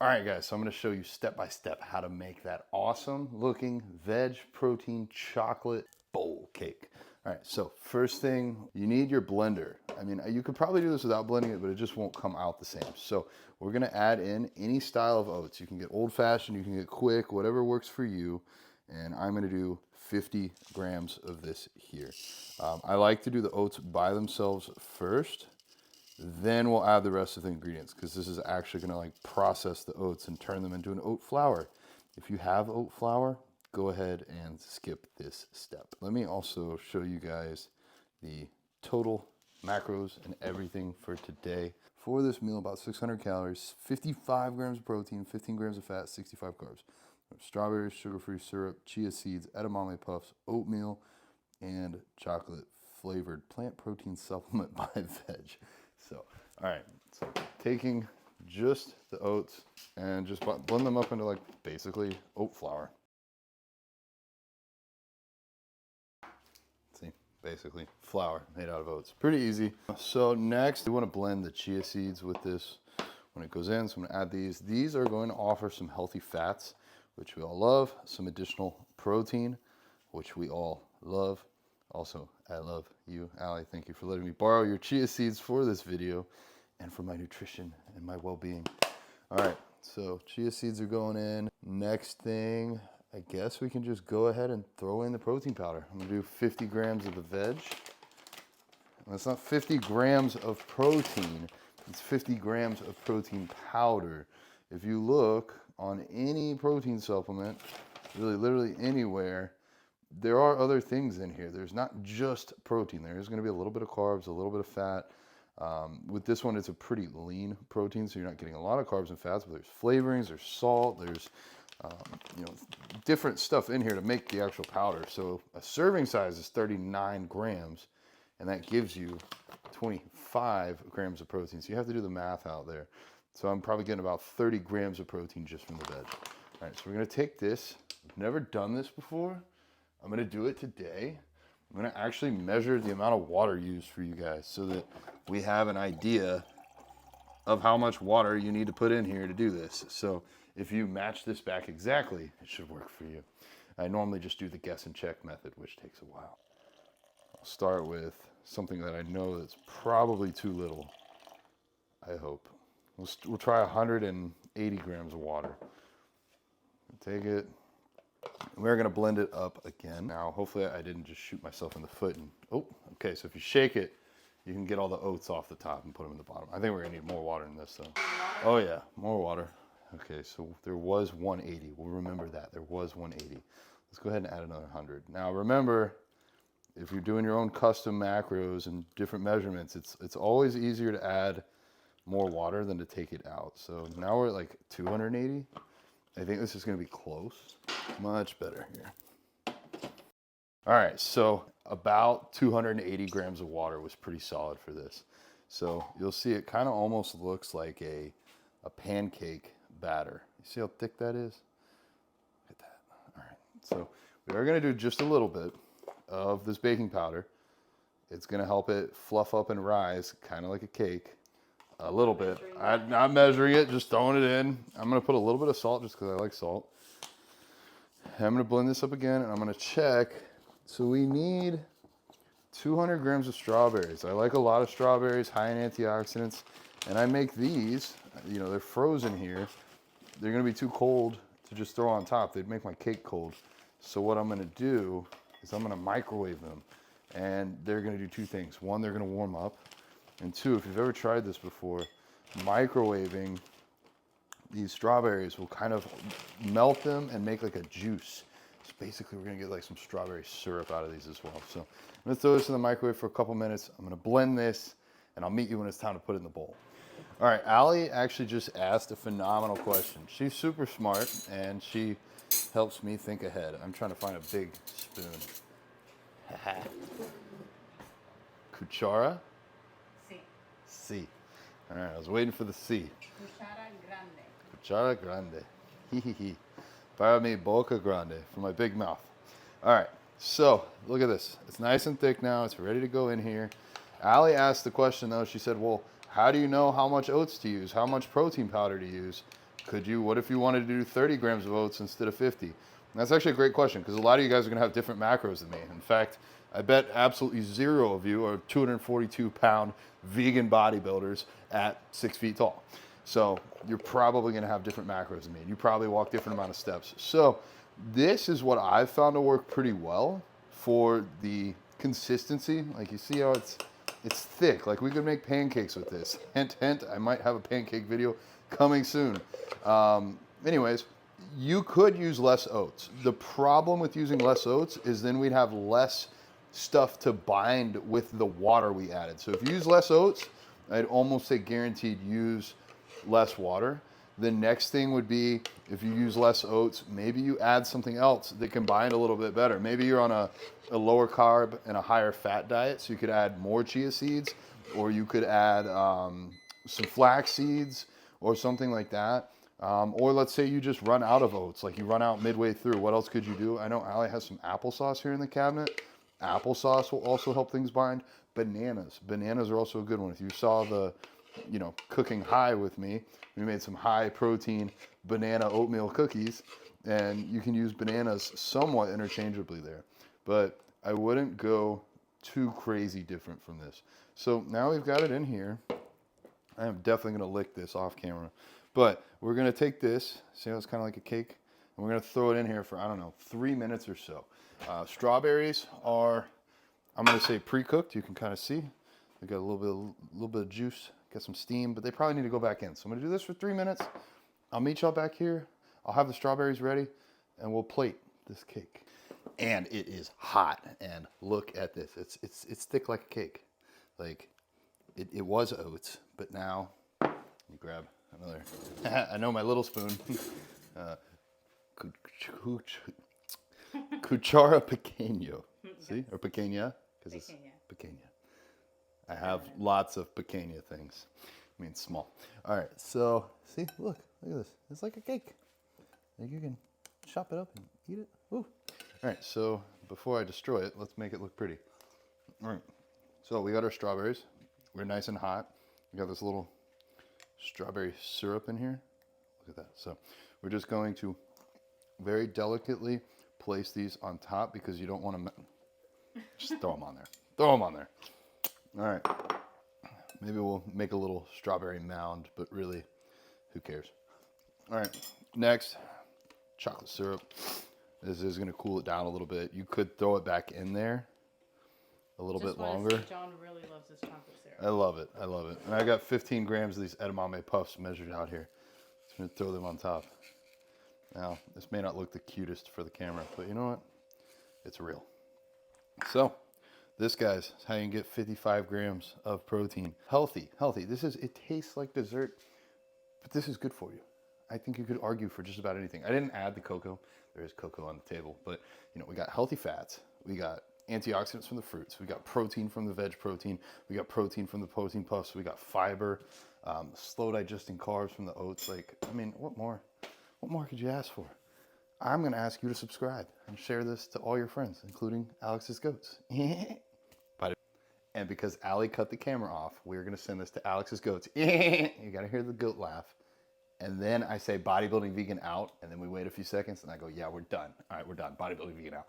All right, guys, so I'm gonna show you step by step how to make that awesome looking veg protein chocolate bowl cake. All right, so first thing, you need your blender. I mean, you could probably do this without blending it, but it just won't come out the same. So we're gonna add in any style of oats. You can get old fashioned, you can get quick, whatever works for you. And I'm gonna do 50 grams of this here. I like to do the oats by themselves first. Then we'll add the rest of the ingredients because this is actually gonna like process the oats and turn them into an oat flour. If you have oat flour, go ahead and skip this step. Let me also show you guys the total macros and everything for today. For this meal, about 600 calories, 55 grams of protein, 15 grams of fat, 65 carbs. Strawberries, sugar-free syrup, chia seeds, edamame puffs, oatmeal, and chocolate flavored plant protein supplement by Vedge. So, all right, so taking just the oats and just blend them up into like basically oat flour. See, basically flour made out of oats. Pretty easy. So next, we want to blend the chia seeds with this when it goes in. So I'm gonna add these. These are going to offer some healthy fats, which we all love, some additional protein, which we all love. Also, I love you, Allie. Thank you for letting me borrow your chia seeds for this video and for my nutrition and my well-being. All right, so chia seeds are going in. Next thing, I guess we can just go ahead and throw in the protein powder. I'm gonna do 50 grams of the veg. And it's not 50 grams of protein, it's 50 grams of protein powder. If you look on any protein supplement, really literally anywhere, there are other things in here. There's not just protein. There's going to be a little bit of carbs, a little bit of fat. With this one, it's a pretty lean protein, so you're not getting a lot of carbs and fats, but there's flavorings, there's salt, there's different stuff in here to make the actual powder. So a serving size is 39 grams, and that gives you 25 grams of protein. So you have to do the math out there. So I'm probably getting about 30 grams of protein just from the veg. All right, so we're gonna take this. I've never done this before. I'm gonna do it today. I'm gonna actually measure the amount of water used for you guys so that we have an idea of how much water you need to put in here to do this. So if you match this back exactly, it should work for you. I normally just do the guess and check method, which takes a while. I'll start with something that I know that's probably too little, I hope. We'll try 180 grams of water. Take it. We're gonna blend it up again. Now, hopefully I didn't just shoot myself in the foot and, oh, okay, so if you shake it, you can get all the oats off the top and put them in the bottom. I think we're gonna need more water in this though. Oh yeah, more water. Okay, so there was 180. We'll remember that, there was 180. Let's go ahead and add another 100. Now remember, if you're doing your own custom macros and different measurements, it's always easier to add more water than to take it out. So now we're at like 280. I think this is gonna be close. Much better here. All right, so about 280 grams of water was pretty solid for this. So you'll see it kind of almost looks like a pancake batter. You see how thick that is? Look at that. All right, so we are gonna do just a little bit of this baking powder. It's gonna help it fluff up and rise, kind of like a cake. A little bit. I'm not measuring it, just throwing it in. I'm gonna put a little bit of salt just because I like salt. I'm gonna blend this up again and I'm gonna check. So we need 200 grams of strawberries. I like a lot of strawberries, high in antioxidants. And I make these, you know, they're frozen here. They're gonna be too cold to just throw on top. They'd make my cake cold. So what I'm gonna do is I'm gonna microwave them. And they're gonna do two things. One, they're gonna warm up. And two, if you've ever tried this before, microwaving these strawberries will kind of melt them and make like a juice. So basically we're gonna get like some strawberry syrup out of these as well. So I'm gonna throw this in the microwave for a couple minutes. I'm gonna blend this and I'll meet you when it's time to put it in the bowl. All right, Allie actually just asked a phenomenal question. She's super smart and she helps me think ahead. I'm trying to find a big spoon. Cuchara? C. All right, I was waiting for the C. Cuchara grande. Hihihi. Para mi boca grande, for my big mouth. All right, so look at this. It's nice and thick now. It's ready to go in here. Allie asked the question though. She said, well, how do you know how much oats to use? How much protein powder to use? Could you, what if you wanted to do 30 grams of oats instead of 50? And that's actually a great question because a lot of you guys are going to have different macros than me. In fact, I bet absolutely zero of you are 242-pound vegan bodybuilders at 6 feet tall. So you're probably going to have different macros than me. You probably walk different amount of steps. So this is what I've found to work pretty well for the consistency. Like you see how it's thick. Like we could make pancakes with this. Hint, hint, I might have a pancake video coming soon. Anyways, you could use less oats. The problem with using less oats is then we'd have less stuff to bind with the water we added. So if you use less oats, I'd almost say guaranteed use less water. The next thing would be if you use less oats, maybe you add something else that can bind a little bit better. Maybe you're on a lower carb and a higher fat diet, so you could add more chia seeds, or you could add some flax seeds or something like that. Or let's say you just run out of oats, like you run out midway through. What else could you do? I know Allie has some applesauce here in the cabinet. Applesauce will also help things bind. Bananas. Bananas are also a good one. If you saw the, cooking high with me, we made some high protein banana oatmeal cookies, and you can use bananas somewhat interchangeably there. But I wouldn't go too crazy different from this. So now we've got it in here. I am definitely going to lick this off camera. But we're going to take this, see how it's kind of like a cake? And we're going to throw it in here for, 3 minutes or so. Strawberries are, I'm going to say pre-cooked. You can kind of see. They got a little bit of juice, got some steam, but they probably need to go back in. So I'm going to do this for 3 minutes. I'll meet y'all back here. I'll have the strawberries ready, and we'll plate this cake. And it is hot, and look at this. It's thick like a cake. Like, it was oats, but now, let me grab another. I know my little spoon. Cuchara pequeño. See? Or pequeña? Because it's pequeña. I have lots of pequeña things. I mean, small. All right, so, see? Look at this. It's like a cake. Like you can chop it up and eat it. Ooh. All right, so before I destroy it, let's make it look pretty. All right, so we got our strawberries. We're nice and hot. We got this little strawberry syrup in here. Look at that. So we're just going to very delicately place these on top because you don't want to just throw them on there. Throw them on there. All right. Maybe we'll make a little strawberry mound, but really, who cares? All right. Next, chocolate syrup. This is going to cool it down a little bit. You could throw it back in there a little bit longer. John really loves this chocolate syrup. I love it. I love it. And I got 15 grams of these edamame puffs measured out here. I'm going to throw them on top. Now, this may not look the cutest for the camera, but you know what? It's real. So, this, guys, is how you can get 55 grams of protein. Healthy, healthy. It tastes like dessert, but this is good for you. I think you could argue for just about anything. I didn't add the cocoa. There is cocoa on the table, but we got healthy fats. We got antioxidants from the fruits. We got protein from the veg protein. We got protein from the protein puffs. We got fiber, slow digesting carbs from the oats. Like, I mean, what more? What more could you ask for? I'm going to ask you to subscribe and share this to all your friends, including Alex's goats. And because Allie cut the camera off, we're going to send this to Alex's goats. You got to hear the goat laugh. And then I say bodybuilding vegan out, and then we wait a few seconds, and I go, yeah, we're done. All right, we're done. Bodybuilding vegan out.